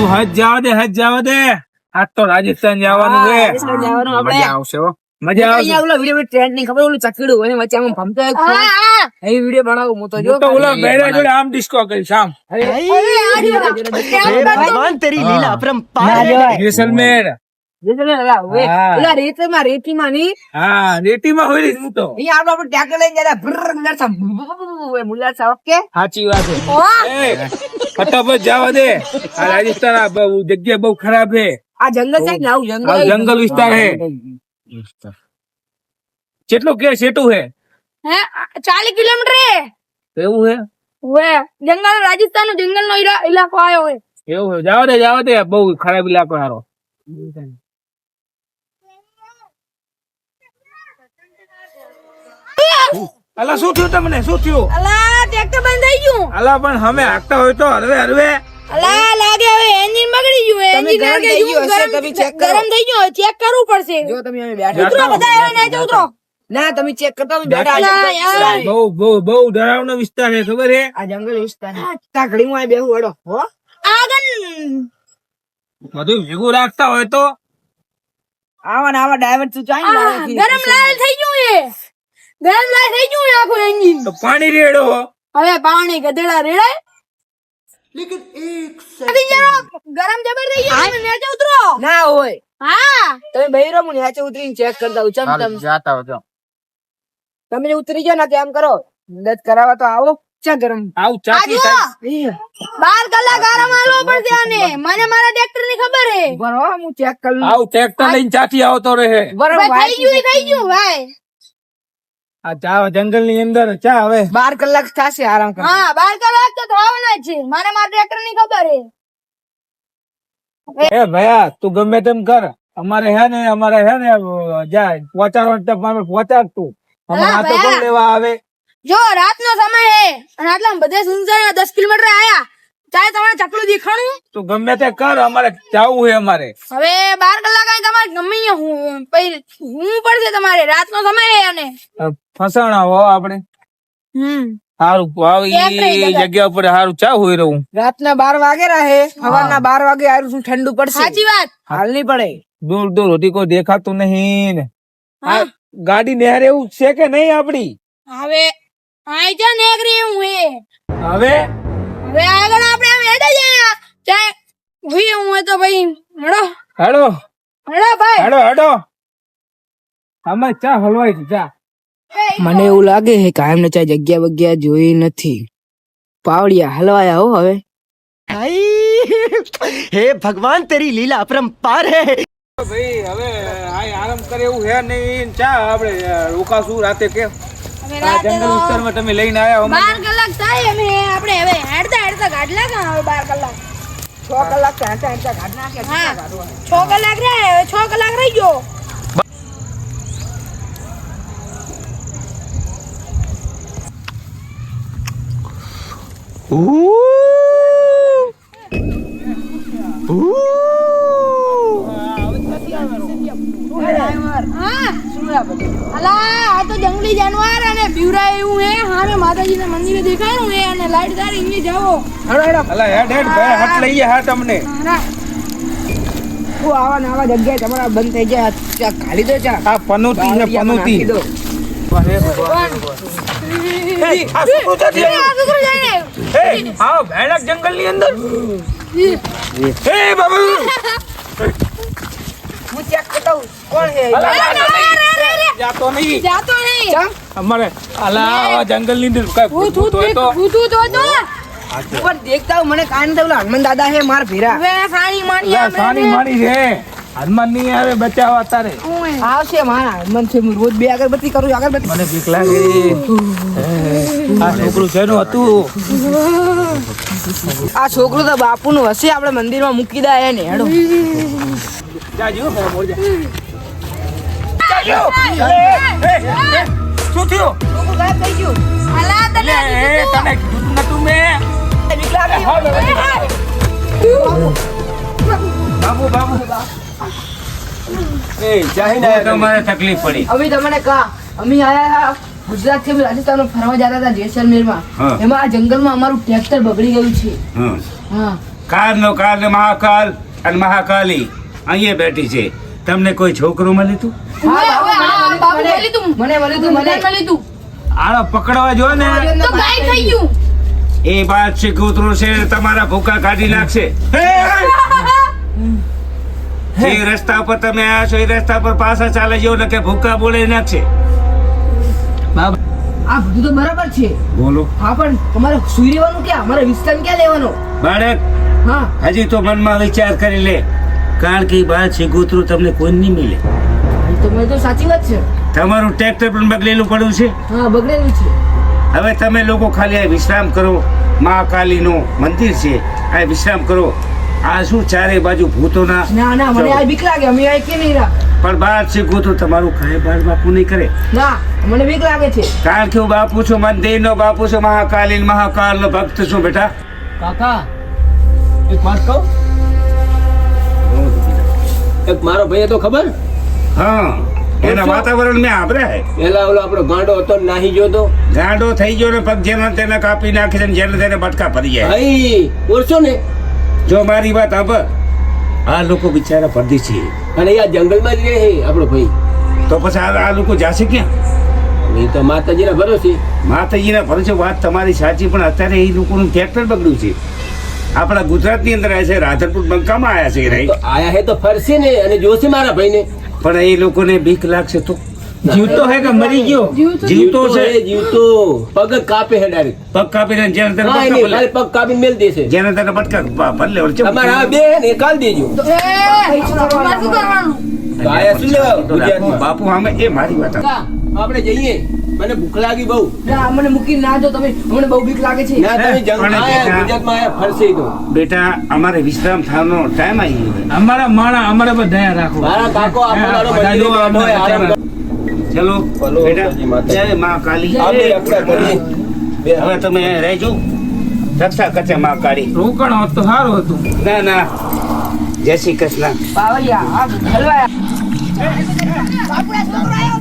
તું હજ જવા દે આજ તો રાજસ્થાન જવાનું છે. રાજસ્થાન જવાનું આપણે. મજા આવશે હો, મજા આવશે. અહીંયા ઓલો વિડીયો ટ્રેન્ડ નહીં ખબર ઓલું ચકડું હોય ને વચ્ચે આમ ભમતો એક એ વિડીયો બનાવું હું તો જો હું તો ઓલા બેડા જોડે આમ ડિસ્કો કરીશ આમ. हे भगवान तेरी लीला अपरंपार ના है। જવાય. જેસલમેર. હા. ઓલા રેતીમાં નહીં હા રેતીમાં હોય ને હું તો. અહીંયા આપણે ટ્રેક્ટર લઈને જતા ભ્રર મુલાસા મુલાસા ઓકે સાચી વાત છે. એ, ફટાફટ જવા દે. આ રાજસ્થાન આ બહુ જગ્યા બહુ ખરાબ છે. આ જંગલ છે ને આવું આ જંગલ વિસ્તાર છે. કેટલું કે સેટું છે 40 કિલોમીટર है એવું છે वे जंगल राजस्थान नो जंगल नो इलाको आयो है એવું છે જવા દે બહુ ખરાબ ઇલાકો હારો. અલા શું થયું તમને શું થયું? अला ट्रैक्टर बंद થઈ ગયું અલા પણ અમે હાંકતા હોય તો હરવે અલા લાગે હવે એન્જિન બગડી ગયું તમે એન્જિન ગરમ થઈ ગયું હશે, તમે check કરો. ગરમ થઈ ગયું ચેક કરવું પડશે જો તમે અહીં બેઠા ઉતરો બધા હવે નહીં ઉતરો ના તમે ચેક કરતા હોય બેઠા ના, આ યાર. જંગલ બહુ બહુ બહુ ડરાવનો વિસ્તાર છે ખબર છે. આ જંગલ વિસ્તાર તા ઘડીમાં અહીં બેહું હડો હો આગળ બધું ભેગું રાખતા હોય તો આવા ને આવા ડાયવર તું ચાઈ આ, ગરમ લાલ થઈ ગયું એ ગરમ લાલ થઈ ગયું એ આખું એન્જિન તો પાણી રેડો. હવે પાણી ગધેડા રેડાય લેकिन ગરમ જબર થઈ ગયું તમે નીચે ઉતરો ના હોય હા તમે બહેરો હું નીચે ઉતરીને ચેક કરતા હું ચમ જાતા હોય તો તમે જે ઉતરી જાઓ ને તેમ કરો મદદ કરાવવા તો આવો ચા ગરમ આવું આ ચાકી જુઓ થાય. 12 કલાક આરામ આલવો પડશે આને મને મારા ટ્રેક્ટર ની ખબર હે બરો હું ચેક કરી લઉં આવું ટ્રેક્ટર લઈને ચાથી આવતો રહે. બરો ભાઈ થઈ ગયું ભાઈ આ ચા જંગલ ની અંદર ચા હવે 12 કલાક થશે આરામ કર હા 12 કલાક તો થવાના જ છે મને મારા ટ્રેક્ટર ની ખબર હે એ ભયા તું ગમે તેમ કર અમારે હે ને જાય પહોંચાડવા પહોંચાડ તું અમારે આ તો ભયા. કોણ લેવા આવે. જો રાત નો સમય હે અને આટલા બધે સુનસાન 10 કિલોમીટર આયા ચાहे તમારે ચકલું દેખાણું તું ગમે તે કર અમારે જાવું છે અમારે. હવે 12 કલાક અહીં તમારે ગમે અહીંયા હું પડશે તમારે રાત નો સમય હે અને ફસાણા હો આપણે સારું ટ્રેક્ટર આવી જગ્યા. જગ્યા ઉપર સારું ચા હોય રહું. રાતના 12 વાગે રહે સવારના 12 વાગે આરું શું ઠંડુ પડશે સાચી વાત હાલ નહીં પડે દૂર દૂર સુધી કોઈ દેખાતું નહીં ને હા. આ ગાડી નેહરે એવું છે કે નહીં આપડી હવે આઈ જા નેગરી હું હે હવે હવે આગળ આપણે આમ હેડે જયા ચાહે હું હોય તો ભાઈ હેડો હેડો ભાઈ હેડો હેડો અમે ચા હલવાઈ છે ચા. મને એવું લાગે છે કાયમ ને ચાય જગ્યા વગ્યા જોઈ નથી પાવડિયા હલવાયા હો હવે हे भगवान तेरी लीला अपरंपार है। ભાઈ હવે આરામ કરે એવું હે નહીં ચા આપણે રોકાશું રાતે કે હવે આ રાતે જંગલ તો વિસ્તારમાં તમે લઈને આવ્યા અમને. 12 કલાક થાય અમે આપણે હવે હેડતા ગાડલા કા હવે 12 કલાક 6 કલાક હેંચા ઘાટ નાખે હા 6 કલાક રહે હવે 6 કલાક રહી ગયો હા અલા આ તો જંગલી જાનવર અને બીવરા એવું હે હામે માતાજીના મંદિરે દેખાયું હે અને લાઈટ તારી અહીંયા જાવો હેડો હેડો અલા હેડ હેડ ભાઈ હાથ લઈએ હાથ અમને. હા હું આવા ને આવા જગ્યાએ તમારા બંધ થઈ જાય ચા ખાલી દો ચા આ પનોતી છે પનોતી. નાખી દો. આ શું થતું છે? આ છોકરો જાય ને એ, આ ભયાનક જંગલની અંદર એ બાબુ હું ચેક કરતા હું કોણ છે અલા, જાતો નહીં જાતો નહીં ચમ અમારે અલા આવા જંગલની અંદર કઈ ભૂત ભૂત હોય તો ભૂત તો ઉપર દેખતા હું મને કાન થયું હનુમાન દાદા હે માર ભેરા હવે સાણી માણી અલા, સાની માણી છે હનુમાન નહીં આવે બચાવવા તારે. આવશે મારા હનુમાન છે હું રોજ 2 અગરબત્તી કરું છું, અગરબત્તી મને બીક લાગે આ છોકરું શેનું હતું આ છોકરું તો બાપુ નું હશે આપણે મંદિરમાં મૂકી દે ને હેડો જાજો મોર જા જાજો શું થયું છોકરું ગાયબ થઈ ગયું અલા તને એ તને કીધું નતું મેં બીક લાગે બાબુ બાબુ એ જાહીને તમારે તકલીફ પડી અમે તમને કહા અમે આયા ગુજરાત થી રાજસ્થાન ફરવા જતા હતા જેસલમેર માં હા. એમાં આ જંગલમાં અમારું ટ્રેક્ટર બગડી ગયું છે હા કાળનો મહાકાલ અને મહાકાલી અહીંયા બેઠી છે. તમને કોઈ છોકરું મળ્યું તું? બાપુ મળી તું મને મળી તું આળો પકડવા જો ને તો ગાય થઈ ગયું. એ બાદ છે કૂતરું છે તમારા ભૂકા કાઢી નાખશે. જે રસ્તા પર તમે આવ્યા છો એ રસ્તા પર પાછા ચાલે જેવો ને કે ભૂકા બોલે નાખશે. આ બધું તો બરાબર છે. બોલો હા પણ અમારે સુઈ રહેવાનું ક્યાં? અમારે વિશ્રામ ક્યાં લેવાનો? બાળક, હા હજી તો મનમાં વિચાર કરી લે, કારણ કે બાદ છે કૂતરું તમને કોઈ નહીં મિલે. તો મેં તો સાચી વાત છે. તમારું ટ્રેક્ટર પણ બગડેલું પડ્યું છે. હા બગડેલું છે. હવે તમે લોકો ખાલી આ વિશ્રામ કરો. મહાકાલીનું મંદિર છે, આ વિશ્રામ કરો. આ શું ચારે બાજુ ભૂતોના ના ના મને આ બીક લાગે. અમે આ કે નહીં રા. પણ બાદ છે કૂતરું તમારું ખાય બાદ બાપુ નહીં કરે. ના મને બીક લાગે છે. કારણ કે હું બાપુ છું, મંદિરનો બાપુ છું, મહાકાલનો ભક્ત છું બેટા. કાકા એક વાત કહું? એક મારો ભાઈ હતો ખબર, હા, એના વાતાવરણ મેં આભર્યા હે. પેલા ઓલો આપણો ગાંડો હતો ને નાહી ગયો તો. ગાંડો થઈ ગયો ને પગ જેના તેને કાપી નાખે છે ને જેને તેને બટકા ફરી જાય. ભાઈ ઓળશો ને? જો મારી વાત સાંભળ, આ લોકો બિચારા પરદેશી છે. અને એ આ જંગલમાં જ રહે છે આપણો ભાઈ. તો પછી આ લોકો જાશે ક્યાં? એ તો માતાજીના ભરોસે. માતાજીના ભરોસે વાત તમારી સાચી, પણ અત્યારે એ લોકોનું ટ્રેક્ટર બગડ્યું છે. આપણા ગુજરાતની અંદર આવ્યા છે, રાધનપુર બંકામાં આવ્યા છે તો આયા હે તો ફરશે ને અને જોશે મારા ભાઈને. પણ એ લોકોને બીક લાગશે તો. જીવતો હે કે મરી ગયો? જીવતો છે. જીવતો પગ જ કાપે છે ડાયરેક્ટ. પગ કાપીને જેને તેને હા બટકા એની ભલે. ખાલી પગ કાપીને મેલ દેશે. જેને તેને બટકા ભલે ઓળચે. તમારે આ બે ને કાલ દેજો. અમારે શું કરવાનું? તો આયા શું લેવા ગુજરાતમાં? બાપુ સામે એ મારી વાત સાંભળ. આપણે જઈએ, મને ભૂખ લાગી બહુ. ના મને મૂકીને ના જો તમે. અમને બહુ બીક લાગે છે. ના તમે પણ આયા બેટા- ગુજરાતમાં આયા ફરશે ઈ તો. બેટા અમારે વિશ્રામ થવાનો ટાઈમ આવી ગયો છે. અમારા માણા અમારે બધા દયા રાખો. મારા કાકો આખો હા, દાડો બધા મંદિરે જો બેઠો હોય, આરામ આમ કરે. ચલો બોલો, બેટા, જય માતા. જય મા કાલી. આપણે મળીએ. હવે તમે રહેજો, રક્ષા કરશે મા કાળી. રોકાણ હોત તો સારું હતું. ના ના, જય શ્રી કૃષ્ણ. પાવડિયા આ હલવાયા. બાપુ આ છોકરો આવ્યો.